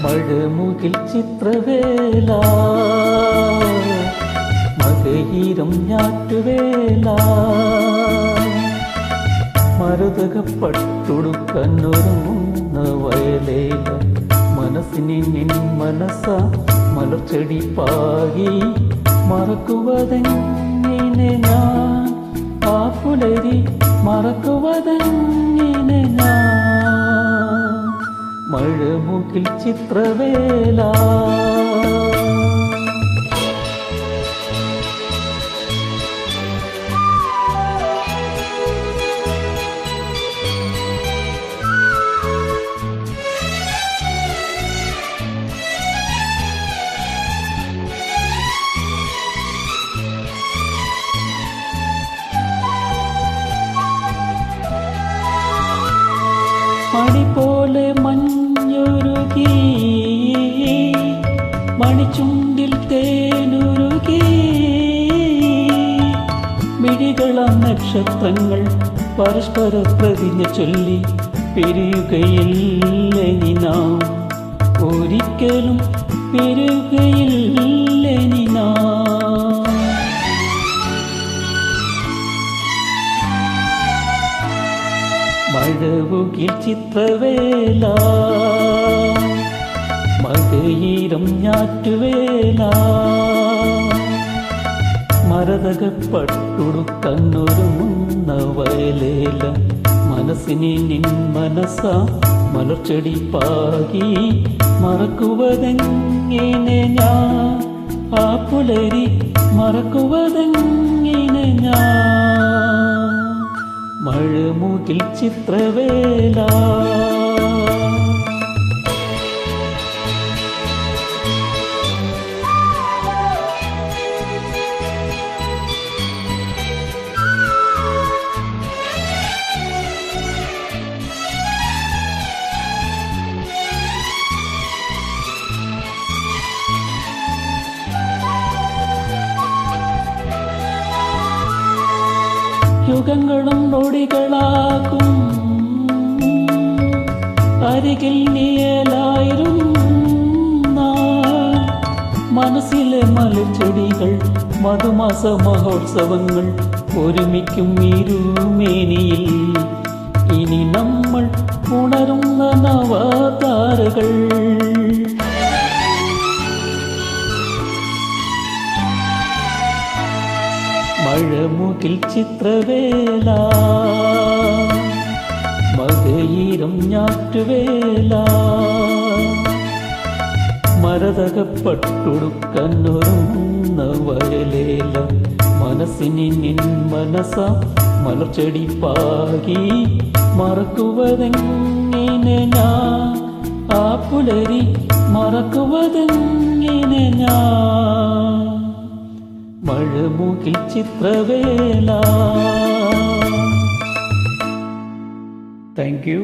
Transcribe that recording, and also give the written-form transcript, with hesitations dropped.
മഴമുകിൽ ചിത്രവേല, മകയിരം ഞാറ്റുവേല, മരുതകപ്പട്ടുടുക്കന്നൊരുങ്ങുന്ന വയലേല, മനസ്സിനി നിൻ മനസ്സ മലർച്ചെടി പാകി മറക്കുവതെങ്ങനെ ഞാൻ ആ പുലരി, മറക്കുവതെങ്ങനെ ഞാൻ മഴമുകിൽ ചിത്രവേല. മണി പോലെ മഞ്ഞുരുകി, മണിച്ചുണ്ടിൽ തേനുരുകി, മിഴികളാം നക്ഷത്രങ്ങൾ പരസ്പര പ്രതിജ്ഞ ചൊല്ലി പിരിയുകയില്ലെനി നാം, ഒരിക്കലും പിരിയുകയില്ലെനി നാം. മഴമുകിൽ ചിത്രവേല, മകയിരം ഞാറ്റുവേല, മരതകപ്പട്ടുടുക്കന്നൊരുങ്ങുന്ന വയലേല, മനസ്സിനി നിൻ മനസ്സ മലർച്ചെടി പാകി മറക്കുവതെങ്ങനെ ഞാൻ ആ പുലരി, മറക്കുവതെങ്ങനെ ഞാൻ മഴമുകിൽ ചിത്രവേല. യുഗങ്ങളും നൊടികളാകും അരികിൽ നീയലായിരുന്ന മനസ്സിലെ മലർച്ചെടികൾ, മധുമാസ മഹോത്സവങ്ങൾ ഒരുമിക്കും ഇരുമേനിയിൽ, ഇനി നമ്മൾ ഉണരുന്ന നവതാരകൾ. മഴമുകിൽ ചിത്രവേല, മകയിരം ഞാറ്റുവേല, മരതകപ്പട്ടുടുക്കന്നൊരുങ്ങുന്ന വയലേല, മനസ്സിനി നിൻ മനസ്സ മലർച്ചെടി പാകി മറക്കുവതെങ്ങനെ ഞാൻ ആ പുലരി, മറക്കുവതെങ്ങനെ ഞാൻ മഴമുകിൽ ചിത്രവേല. Thank you.